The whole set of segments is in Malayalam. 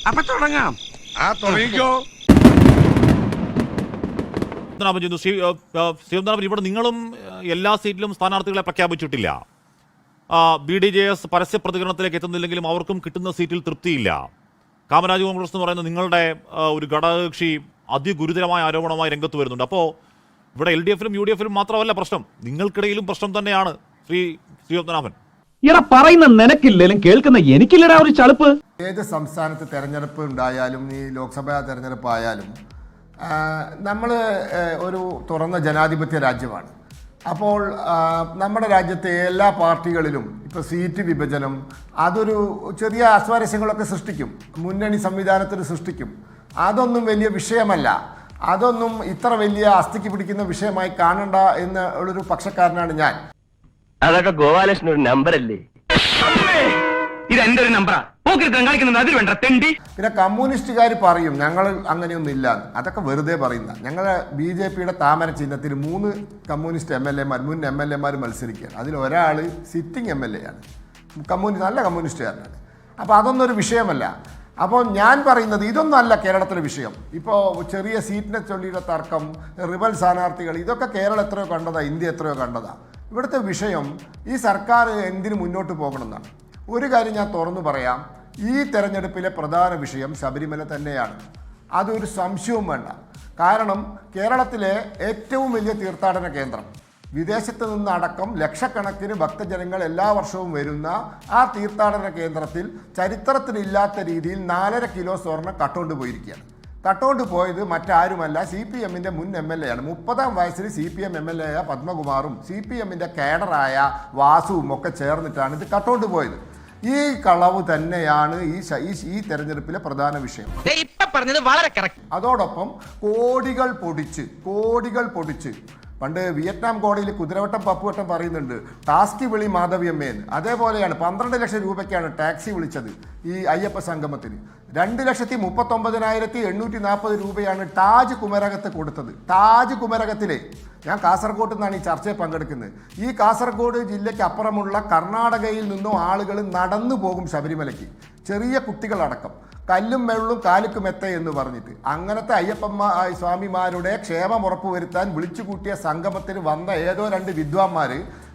അപ്പൊ തുടങ്ങാം. തുടങ്ങിക്കോ. ഇവിടെ നിങ്ങളും എല്ലാ സീറ്റിലും സ്ഥാനാർത്ഥികളെ പ്രഖ്യാപിച്ചിട്ടില്ല. BDJS പരസ്യ പ്രതികരണത്തിലേക്ക് എത്തുന്നില്ലെങ്കിലും അവർക്കും കിട്ടുന്ന സീറ്റിൽ തൃപ്തിയില്ല. കാമരാജ് കോൺഗ്രസ് എന്ന് പറയുന്ന നിങ്ങളുടെ ഒരു ഘടകകക്ഷി അതിഗുരുതരമായ ആരോപണമായി രംഗത്ത് വരുന്നുണ്ട്. അപ്പോൾ ഇവിടെ LDF-ലും UDF-ലും മാത്രമല്ല പ്രശ്നം, നിങ്ങൾക്കിടയിലും പ്രശ്നം തന്നെയാണ്. ശ്രീ പത്മനാഭൻ, ഇട പറയുന്ന നിനക്കില്ലേലും കേൾക്കുന്ന എനിക്കില്ലടാ ഒരു ചളുപ്പ്. ഏത് സംസ്ഥാനത്ത് തെരഞ്ഞെടുപ്പ് ഉണ്ടായാലും ഈ ലോക്സഭാ തെരഞ്ഞെടുപ്പായാലും നമ്മൾ ഒരു തുറന്ന ജനാധിപത്യ രാജ്യമാണ്. അപ്പോൾ നമ്മുടെ രാജ്യത്തെ എല്ലാ പാർട്ടികളിലും ഇപ്പോൾ സീറ്റ് വിഭജനം അതൊരു ചെറിയ അസ്വാരസ്യങ്ങളൊക്കെ സൃഷ്ടിക്കും, മുന്നണി സംവിധാനത്തിന് സൃഷ്ടിക്കും. അതൊന്നും വലിയ വിഷയമല്ല, അതൊന്നും ഇത്ര വലിയ അസ്ഥിക്ക് പിടിക്കുന്ന വിഷയമായി കാണണ്ട എന്നുള്ളൊരു പക്ഷക്കാരനാണ് ഞാൻ. അതൊക്കെ ഗോപാലകൃഷ്ണൻ ഒരു നമ്പറല്ലേ? ഇത് എന്റെ ഒരു നമ്പറാ. പിന്നെ കമ്മ്യൂണിസ്റ്റുകാർ പറയും ഞങ്ങൾ അങ്ങനെയൊന്നും ഇല്ല, അതൊക്കെ വെറുതെ പറയുന്ന. ഞങ്ങളുടെ BJP-യുടെ താമര ചിഹ്നത്തിൽ 3 കമ്മ്യൂണിസ്റ്റ് MLA-മാർ മുൻ MLA-മാർ മത്സരിക്കുകയാണ്. അതിൽ ഒരാൾ സിറ്റിംഗ് MLA ആണ്, നല്ല കമ്മ്യൂണിസ്റ്റുകാരനാണ്. അപ്പോൾ അതൊന്നും ഒരു വിഷയമല്ല. അപ്പോൾ ഞാൻ പറയുന്നത് ഇതൊന്നും അല്ല കേരളത്തിലെ വിഷയം. ഇപ്പോൾ ചെറിയ സീറ്റിനെ ചൊല്ലിയുടെ തർക്കം, റിബൽ സ്ഥാനാർത്ഥികൾ, ഇതൊക്കെ കേരളം എത്രയോ കണ്ടതാ, ഇന്ത്യ എത്രയോ കണ്ടതാ. ഇവിടുത്തെ വിഷയം ഈ സർക്കാർ എന്തിനു മുന്നോട്ട് പോകണമെന്നാണ്. ഒരു കാര്യം ഞാൻ തുറന്നു പറയാം, ഈ തെരഞ്ഞെടുപ്പിലെ പ്രധാന വിഷയം ശബരിമല തന്നെയാണ്. അതൊരു സംശയവും വേണ്ട. കാരണം കേരളത്തിലെ ഏറ്റവും വലിയ തീർത്ഥാടന കേന്ദ്രം, വിദേശത്ത് നിന്നടക്കം ലക്ഷക്കണക്കിന് ഭക്തജനങ്ങൾ എല്ലാ വർഷവും വരുന്ന ആ തീർത്ഥാടന കേന്ദ്രത്തിൽ ചരിത്രത്തിലില്ലാത്ത രീതിയിൽ 4.5 കിലോ സ്വർണ്ണം കട്ടുകൊണ്ട് പോയിരിക്കുകയാണ്. കട്ടുകൊണ്ട് പോയത് മറ്റാരുമല്ല, CPM-ന്റെ മുൻ MLA ആണ്. 30-ാം വയസ്സിൽ CPM MLA ആയ പത്മകുമാറും CPM-ന്റെ കേഡറായ വാസുവും ഒക്കെ ചേർന്നിട്ടാണ് ഇത് കട്ടുകൊണ്ട് പോയത്. ഈ കളവ് തന്നെയാണ് ഈ തെരഞ്ഞെടുപ്പിലെ പ്രധാന വിഷയം. അതോടൊപ്പം കോടികൾ പൊടിച്ച് പണ്ട് വിയറ്റ്നാം കോടതിയിൽ കുതിരവട്ടം പപ്പുവട്ടം പറയുന്നുണ്ട് ടാസ്കി വിളി മാധവിയമ്മേന്ന്. അതേപോലെയാണ് 12 ലക്ഷം രൂപയ്ക്കാണ് ടാക്സി വിളിച്ചത് ഈ അയ്യപ്പ സംഗമത്തിന്. 2,39,840 രൂപയാണ് താജ് കുമരകത്ത് കൊടുത്തത്. താജ് കുമരകത്തിലെ, ഞാൻ കാസർഗോഡ് നിന്നാണ് ഈ ചർച്ചയിൽ പങ്കെടുക്കുന്നത്. ഈ കാസർഗോഡ് ജില്ലയ്ക്ക് അപ്പുറമുള്ള കർണാടകയിൽ നിന്നും ആളുകൾ നടന്നു പോകും ശബരിമലയ്ക്ക്, ചെറിയ കുട്ടികളടക്കം. കല്ലും വെള്ളും കാലുക്കുമെത്ത എന്ന് പറഞ്ഞിട്ട് അങ്ങനത്തെ സ്വാമിമാരുടെ ക്ഷേമം ഉറപ്പുവരുത്താൻ വിളിച്ചുകൂട്ടിയ സംഗമത്തിന് വന്ന ഏതോ 2 വിദ്വാൻമാർ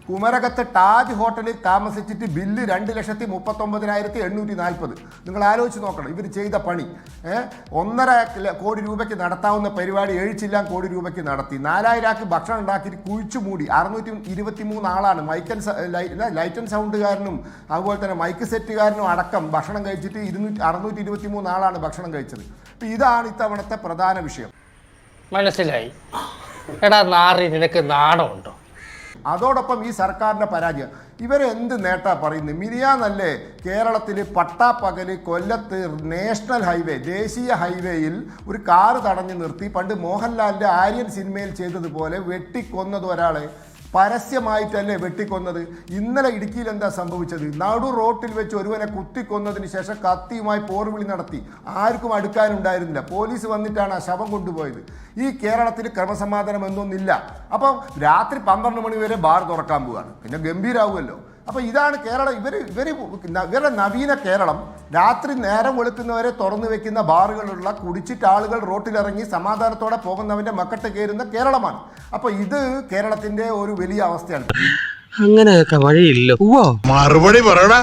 കുമരകത്ത് താജ് ഹോട്ടലിൽ താമസിച്ചിട്ട് ബില്ല് 2,39,840. നിങ്ങൾ ആലോചിച്ച് നോക്കണം ഇവർ ചെയ്ത പണി. 1.5 കോടി രൂപയ്ക്ക് നടത്താവുന്ന പരിപാടി 7 കോടി രൂപയ്ക്ക് നടത്തി. 4,000 ഭക്ഷണം ഉണ്ടാക്കിയിട്ട് കുഴിച്ചു മൂടി. 623 ആളാണ് ലൈറ്റ് ആൻഡ് സൗണ്ടുകാരനും അതുപോലെ തന്നെ മൈക്ക് സെറ്റുകാരനും അടക്കം ഭക്ഷണം കഴിച്ചിട്ട് 623 ആളാണ് ഭക്ഷണം കഴിച്ചത്. അപ്പം ഇതാണ് ഇത്തവണത്തെ പ്രധാന വിഷയം. മനസ്സിലായി. എടാ നാറി, നിനക്ക് നാണമുണ്ടോ? അതോടൊപ്പം ഈ സർക്കാരിൻ്റെ പരാജയം, ഇവരെന്ത് നേട്ടാ പറയുന്നത്? മിനിയാന്നല്ലേ കേരളത്തിൽ പട്ടാപ്പകല് കൊല്ലത്ത് നാഷണൽ ഹൈവേ, ദേശീയ ഹൈവേയിൽ ഒരു കാറ് തടഞ്ഞു നിർത്തി പണ്ട് മോഹൻലാലിൻ്റെ ആര്യൻ സിനിമയിൽ ചെയ്തതുപോലെ വെട്ടിക്കൊന്നത് ഒരാളെ. പരസ്യമായിട്ടല്ലേ വെട്ടിക്കൊന്നത്. ഇന്നലെ ഇടുക്കിയിൽ എന്താ സംഭവിച്ചത്? നടു റോട്ടിൽ വെച്ച് ഒരുവനെ കുത്തിക്കൊന്നതിന് ശേഷം കത്തിയുമായി പോർവിളി നടത്തി. ആർക്കും അടുക്കാനുണ്ടായിരുന്നില്ല. പോലീസ് വന്നിട്ടാണ് ആ ശവം കൊണ്ടുപോയത്. ഈ കേരളത്തിൽ ക്രമസമാധാനം എന്നൊന്നില്ല. അപ്പം രാത്രി 12 മണി വരെ ബാർ തുറക്കാൻ പോവുകയാണ്, പിന്നെ ഗംഭീരാവുമല്ലോ. അപ്പോൾ ഇതാണ് കേരളം. ഇവരുടെ നവീന കേരളം. രാത്രി നേരം വെളുക്കുന്നവരെ തുറന്നു വെക്കുന്ന ബാറുകളുള്ള, കുടിച്ചിട്ട് ആളുകൾ റോട്ടിലിറങ്ങി സമാധാനത്തോടെ പോകുന്നവൻ്റെ മക്കട്ട് കയറുന്ന കേരളമാണ്. അപ്പോൾ ഇത് കേരളത്തിൻ്റെ ഒരു വലിയ അവസ്ഥയാണ്. അങ്ങനെയൊക്കെ വഴിയില്ല. മറുപടി പറയടാ.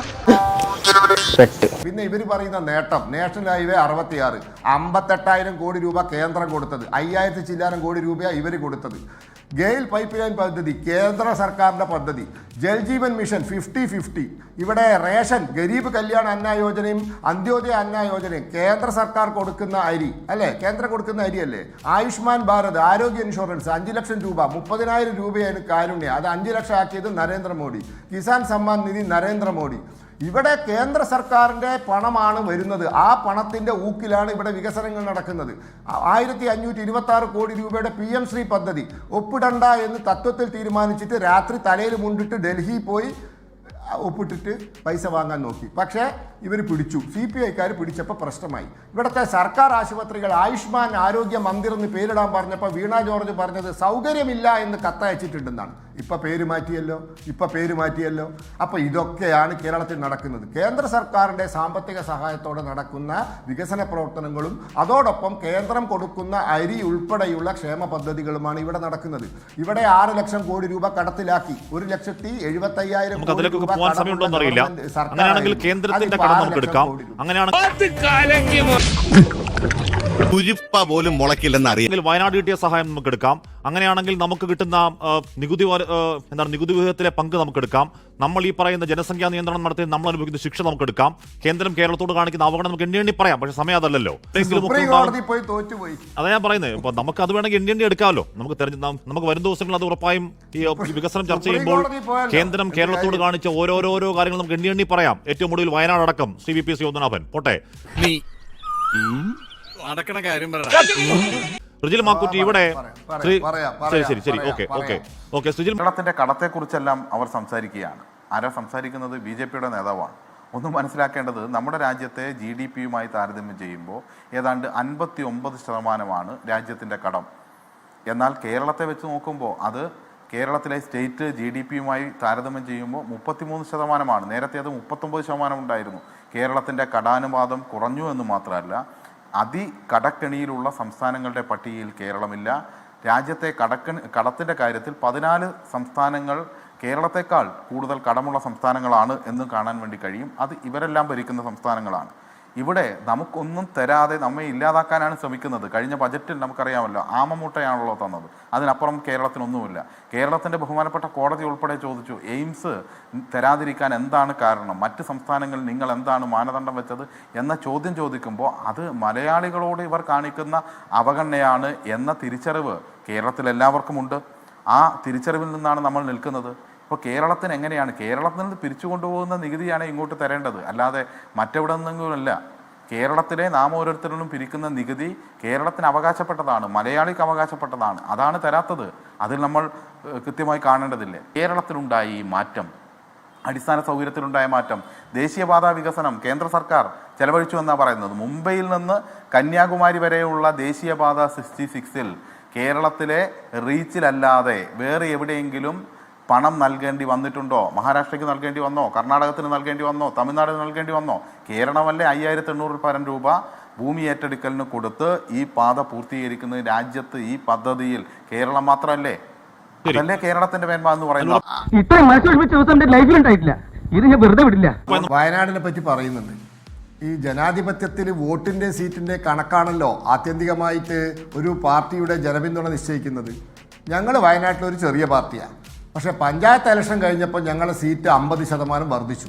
പിന്നെ ഇവർ പറയുന്ന നേട്ടം, നാഷണൽ ഹൈവേ 66, 58,000 കോടി രൂപ കേന്ദ്രം കൊടുത്തത്, 5,000 ചില്ലാനം കോടി രൂപയാണ് ഇവർ കൊടുത്തത്. ഗെയിൽ പൈപ്പ് ലൈൻ പദ്ധതി കേന്ദ്ര സർക്കാരിൻ്റെ പദ്ധതി. ജൽജീവൻ മിഷൻ 50-50. ഇവിടെ റേഷൻ, ഗരീബ് കല്യാൺ അന്ന യോജനയും അന്ത്യോദയ അന്ന യോജനയും കേന്ദ്ര സർക്കാർ കൊടുക്കുന്ന അരി അല്ലേ, കേന്ദ്രം കൊടുക്കുന്ന അരി അല്ലേ. ആയുഷ്മാൻ ഭാരത് ആരോഗ്യ ഇൻഷുറൻസ് 5 ലക്ഷം രൂപ, 30,000 രൂപയാണ് കാരുണ്യ, അത് 5 ലക്ഷം ആക്കിയത് നരേന്ദ്രമോദി. കിസാൻ സമ്മാൻ നിധി നരേന്ദ്രമോദി. ഇവിടെ കേന്ദ്ര സർക്കാരിൻ്റെ പണമാണ് വരുന്നത്. ആ പണത്തിൻ്റെ ഊക്കിലാണ് ഇവിടെ വികസനങ്ങൾ നടക്കുന്നത്. 1,526 കോടി രൂപയുടെ PM ശ്രീ പദ്ധതി ഒപ്പിടണ്ട എന്ന് തത്വത്തിൽ തീരുമാനിച്ചിട്ട് രാത്രി തലയിൽ മുണ്ടിട്ട് ഡൽഹി പോയി ഒപ്പിട്ടിട്ട് പൈസ വാങ്ങാൻ നോക്കി. പക്ഷേ ഇവർ പിടിച്ചു, CPI-ക്കാർ പിടിച്ചപ്പോൾ പ്രശ്നമായി. ഇവിടുത്തെ സർക്കാർ ആശുപത്രികൾ ആയുഷ്മാൻ ആരോഗ്യ മന്ദിർ എന്ന് പേരിടാൻ പറഞ്ഞപ്പോൾ വീണ ജോർജ് പറഞ്ഞത് സൗകര്യമില്ല എന്ന് കത്തയച്ചിട്ടുണ്ടെന്നാണ്. ഇപ്പൊ പേര് മാറ്റിയല്ലോ. അപ്പൊ ഇതൊക്കെയാണ് കേരളത്തിൽ നടക്കുന്നത്. കേന്ദ്ര സർക്കാരിന്റെ സാമ്പത്തിക സഹായത്തോടെ നടക്കുന്ന വികസന പ്രവർത്തനങ്ങളും അതോടൊപ്പം കേന്ദ്രം കൊടുക്കുന്ന അരി ഉൾപ്പെടെയുള്ള ക്ഷേമ പദ്ധതികളുമാണ് ഇവിടെ നടക്കുന്നത്. ഇവിടെ 6 ലക്ഷം കോടി രൂപ കടത്തിലാക്കി, 1,75,000 കോടി രൂപ അങ്ങനെയാണെങ്കിൽ കേന്ദ്രത്തിന്റെ കടം നമുക്ക് എടുക്കാം. കുരിപ്പ പോലും മുളക്കില്ലെന്ന് അറിയാം. വയനാട് കിട്ടിയ സഹായം നമുക്ക് എടുക്കാം. അങ്ങനെയാണെങ്കിൽ നമുക്ക് കിട്ടുന്ന നികുതി വിഹിതത്തിലെ പങ്ക് നമുക്ക് എടുക്കാം. നമ്മൾ ഈ പറയുന്ന ജനസംഖ്യാ നിയന്ത്രണം നടത്തി നമ്മൾ അനുഭവിക്കുന്ന ശിക്ഷ നമുക്ക് എടുക്കാം. കേന്ദ്രം കേരളത്തോട് കാണിക്കുന്ന അവഗണന നമുക്ക് എണ്ണി പറയാം. പക്ഷെ സമയം അതല്ലല്ലോ. അതാ ഞാൻ പറയുന്നത്. ഇപ്പൊ നമുക്ക് അത് വേണമെങ്കിൽ എണ്ണി എടുക്കാമല്ലോ. നമുക്ക് വരും ദിവസങ്ങളിൽ അത് ഉറപ്പായും ഈ വികസനം ചർച്ച ചെയ്യുമ്പോൾ കേന്ദ്രം കേരളത്തോട് കാണിച്ച ഓരോരോ കാര്യങ്ങൾ നമുക്ക് എണ്ണി പറയാം. ഏറ്റവും ഒടുവിൽ വയനാട് അടക്കം. ശ്രീ വി പി പത്മനാഭൻ പോട്ടെ. നടക്കണ കാര്യം സുജിൽ മാക്കുറ്റി ഇവിടെ ശരി ഓക്കെ സുജിൽ. കേരളത്തിന്റെ കടത്തെക്കുറിച്ചെല്ലാം അവർ സംസാരിക്കുകയാണ്. ആരാ സംസാരിക്കുന്നത്? BJPയുടെ നേതാവാണ്. ഒന്ന് മനസ്സിലാക്കേണ്ടത്, നമ്മുടെ രാജ്യത്തെ GDP-യുമായി താരതമ്യം ചെയ്യുമ്പോൾ ഏതാണ്ട് 59% രാജ്യത്തിൻ്റെ കടം. എന്നാൽ കേരളത്തെ വെച്ച് നോക്കുമ്പോൾ അത് കേരളത്തിലെ സ്റ്റേറ്റ് GDP-യുമായി താരതമ്യം ചെയ്യുമ്പോൾ 33%. നേരത്തെ അത് 39% ഉണ്ടായിരുന്നു. കേരളത്തിൻ്റെ കടാനുപാതം കുറഞ്ഞു എന്ന് മാത്രമല്ല, കടക്കെണിയിലുള്ള സംസ്ഥാനങ്ങളുടെ പട്ടികയിൽ കേരളമില്ല. രാജ്യത്തെ കടത്തിൻ്റെ കാര്യത്തിൽ 14 സംസ്ഥാനങ്ങൾ കേരളത്തെക്കാൾ കൂടുതൽ കടമുള്ള സംസ്ഥാനങ്ങളാണ് എന്ന് കാണാൻ വേണ്ടി കഴിയും. അത് ഇവരെല്ലാം ഭരിക്കുന്ന സംസ്ഥാനങ്ങളാണ്. ഇവിടെ നമുക്കൊന്നും തരാതെ നമ്മെ ഇല്ലാതാക്കാനാണ് ശ്രമിക്കുന്നത്. കഴിഞ്ഞ ബജറ്റിൽ നമുക്കറിയാമല്ലോ, ആമമൂട്ടയാണല്ലോ തന്നത്. അതിനപ്പുറം കേരളത്തിനൊന്നുമില്ല. കേരളത്തിൻ്റെ ബഹുമാനപ്പെട്ട കോടതി ഉൾപ്പെടെ ചോദിച്ചു, എയിംസ് തരാതിരിക്കാൻ എന്താണ് കാരണം, മറ്റ് സംസ്ഥാനങ്ങളിൽ നിങ്ങൾ എന്താണ് മാനദണ്ഡം വെച്ചത് എന്ന ചോദ്യം ചോദിക്കുമ്പോൾ അത് മലയാളികളോട് ഇവർ കാണിക്കുന്ന അവഗണനയാണ് എന്ന തിരിച്ചറിവ് കേരളത്തിൽ എല്ലാവർക്കുമുണ്ട്. ആ തിരിച്ചറിവിൽ നിന്നാണ് നമ്മൾ നിൽക്കുന്നത്. ഇപ്പോൾ കേരളത്തിന് എങ്ങനെയാണ്, കേരളത്തിൽ നിന്ന് പിരിച്ചു കൊണ്ടുപോകുന്ന നികുതിയാണ് ഇങ്ങോട്ട് തരേണ്ടത്, അല്ലാതെ മറ്റെവിടെ നിന്നെങ്കിലുമല്ല. കേരളത്തിലെ നാം ഓരോരുത്തരിലും പിരിക്കുന്ന നികുതി കേരളത്തിന് അവകാശപ്പെട്ടതാണ്, മലയാളിക്ക് അവകാശപ്പെട്ടതാണ്. അതാണ് തരാത്തത്. അതിൽ നമ്മൾ കൃത്യമായി കാണേണ്ടതില്ലേ. കേരളത്തിലുണ്ടായ ഈ മാറ്റം, അടിസ്ഥാന സൗകര്യത്തിലുണ്ടായ മാറ്റം, ദേശീയപാതാ വികസനം കേന്ദ്ര സർക്കാർ ചെലവഴിച്ചു എന്നാണ് പറയുന്നത്. മുംബൈയിൽ നിന്ന് കന്യാകുമാരി വരെയുള്ള ദേശീയപാത 66-ൽ കേരളത്തിലെ റീച്ചിലല്ലാതെ വേറെ എവിടെയെങ്കിലും പണം നൽകേണ്ടി വന്നിട്ടുണ്ടോ? മഹാരാഷ്ട്രയ്ക്ക് നൽകേണ്ടി വന്നോ? കർണാടകത്തിന് നൽകേണ്ടി വന്നോ? തമിഴ്നാടിന് നൽകേണ്ടി വന്നോ? കേരളമല്ലേ 5800 പരം രൂപ ഭൂമി ഏറ്റെടുക്കലിന് കൊടുത്ത് ഈ പാത പൂർത്തീകരിക്കുന്നത്? രാജ്യത്ത് ഈ പദ്ധതിയിൽ കേരളം മാത്രമല്ലേ? അതല്ലേ കേരളത്തിന്റെ മേന്മ എന്ന് പറയുന്നത്. വയനാടിനെ പറ്റി പറയുന്നുണ്ട്. ഈ ജനാധിപത്യത്തിൽ വോട്ടിന്റെ സീറ്റിന്റെ കണക്കാണല്ലോ ആത്യന്തികമായിട്ട് ഒരു പാർട്ടിയുടെ ജനപിന്തുണ നിശ്ചയിക്കുന്നത്. ഞങ്ങൾ വയനാട്ടിലൊരു ചെറിയ പാർട്ടിയാണ്. പക്ഷേ പഞ്ചായത്ത് ഇലക്ഷൻ കഴിഞ്ഞപ്പോൾ ഞങ്ങളുടെ സീറ്റ് 50% വർദ്ധിച്ചു.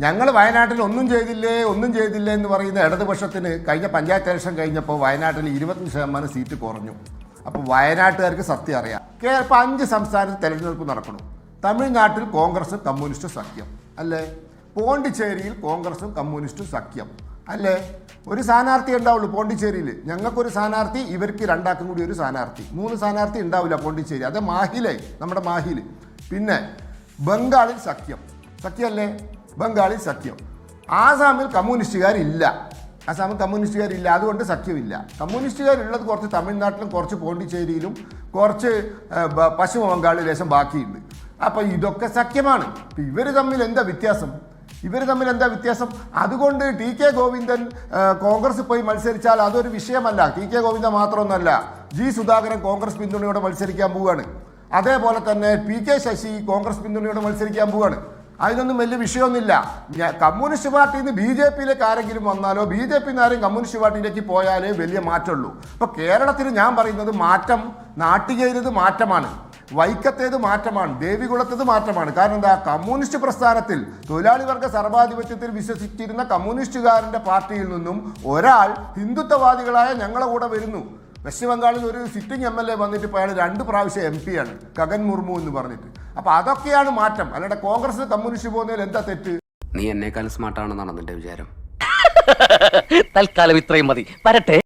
ഞങ്ങൾ വയനാട്ടിൽ ഒന്നും ചെയ്തില്ലേ എന്ന് പറയുന്ന ഇടതുപക്ഷത്തിന് കഴിഞ്ഞ പഞ്ചായത്ത് ഇലക്ഷൻ കഴിഞ്ഞപ്പോൾ വയനാട്ടിൽ 25% സീറ്റ് കുറഞ്ഞു. അപ്പോൾ വയനാട്ടുകാർക്ക് സത്യം അറിയാം. ഇപ്പോൾ 5 സംസ്ഥാനത്ത് തെരഞ്ഞെടുപ്പ് നടക്കണം. തമിഴ്നാട്ടിൽ കോൺഗ്രസും കമ്മ്യൂണിസ്റ്റും സഖ്യം അല്ലേ? പോണ്ടിച്ചേരിയിൽ കോൺഗ്രസും കമ്മ്യൂണിസ്റ്റും സഖ്യം അല്ലേ? ഒരു സ്ഥാനാർത്ഥി ഉണ്ടാവുള്ളൂ പോണ്ടിച്ചേരിയിൽ. ഞങ്ങൾക്കൊരു സ്ഥാനാർത്ഥി, ഇവർക്ക് രണ്ടാക്കും കൂടി ഒരു സ്ഥാനാർത്ഥി. 3 സ്ഥാനാർത്ഥി ഉണ്ടാവില്ല പോണ്ടിച്ചേരി. അത് മാഹിലേ, നമ്മുടെ മാഹിൽ. പിന്നെ ബംഗാളിൽ സഖ്യമല്ലേ? ബംഗാളിൽ സഖ്യം. ആസാമിൽ കമ്മ്യൂണിസ്റ്റുകാരില്ല. അതുകൊണ്ട് സഖ്യമില്ല. കമ്മ്യൂണിസ്റ്റുകാരുള്ളത് കുറച്ച് തമിഴ്നാട്ടിലും കുറച്ച് പോണ്ടിച്ചേരിയിലും കുറച്ച് പശ്ചിമ ബംഗാളിൽ ലേശം ബാക്കിയുണ്ട്. അപ്പോൾ ഇതൊക്കെ സഖ്യമാണ്. ഇവർ തമ്മിൽ എന്താ വ്യത്യാസം? അതുകൊണ്ട് TK ഗോവിന്ദൻ കോൺഗ്രസ് പോയി മത്സരിച്ചാൽ അതൊരു വിഷയമല്ല. TK ഗോവിന്ദൻ മാത്രമൊന്നുമല്ല, G സുധാകരൻ കോൺഗ്രസ് പിന്തുണയോടെ മത്സരിക്കാൻ പോവുകയാണ്. അതേപോലെ തന്നെ PK ശശി കോൺഗ്രസ് പിന്തുണയോടെ മത്സരിക്കാൻ പോവുകയാണ്. അതിനൊന്നും വലിയ വിഷയമൊന്നുമില്ല. കമ്മ്യൂണിസ്റ്റ് പാർട്ടിയിൽ നിന്ന് BJPയിലേക്ക് ആരെങ്കിലും വന്നാലോ BJPയിൽ നിന്ന് ആരെങ്കിലും കമ്മ്യൂണിസ്റ്റ് പാർട്ടിയിലേക്ക് പോയാലേ വലിയ മാറ്റമുള്ളൂ. അപ്പോൾ കേരളത്തിൽ ഞാൻ പറയുന്നത് മാറ്റം, നാട്ടികയിലത് മാറ്റമാണ്, വൈക്കത്തേത് മാറ്റമാണ്, ദേവികുളത്തേത് മാറ്റമാണ്. കാരണം എന്താ? കമ്മ്യൂണിസ്റ്റ് പ്രസ്ഥാനത്തിൽ തൊഴിലാളി വർഗ സർവാധിപത്യത്തിൽ വിശ്വസിച്ചിരുന്ന കമ്മ്യൂണിസ്റ്റുകാരൻ്റെ പാർട്ടിയിൽ നിന്നും ഒരാൾ ഹിന്ദുത്വവാദികളായ ഞങ്ങളെ കൂടെ വരുന്നു. വെസ്റ്റ് ബംഗാളിൽ ഒരു സിറ്റിംഗ് MLA വന്നിട്ട് ഇപ്പോൾ അയാൾ 2 പ്രാവശ്യം MP ആണ്, ഗഗൻ മുർമു എന്ന് പറഞ്ഞിട്ട്. അപ്പോൾ അതൊക്കെയാണ് മാറ്റം. അല്ലാതെ കോൺഗ്രസ് കമ്മ്യൂണിസ്റ്റ് പോകുന്നതിൽ എന്താ തെറ്റ്? നീ എന്നെക്കാൾ സ്മാർട്ടാണെന്നാണ് നിന്റെ വിചാരം? തൽക്കാലം ഇത്രയും മതി. വരട്ടെ.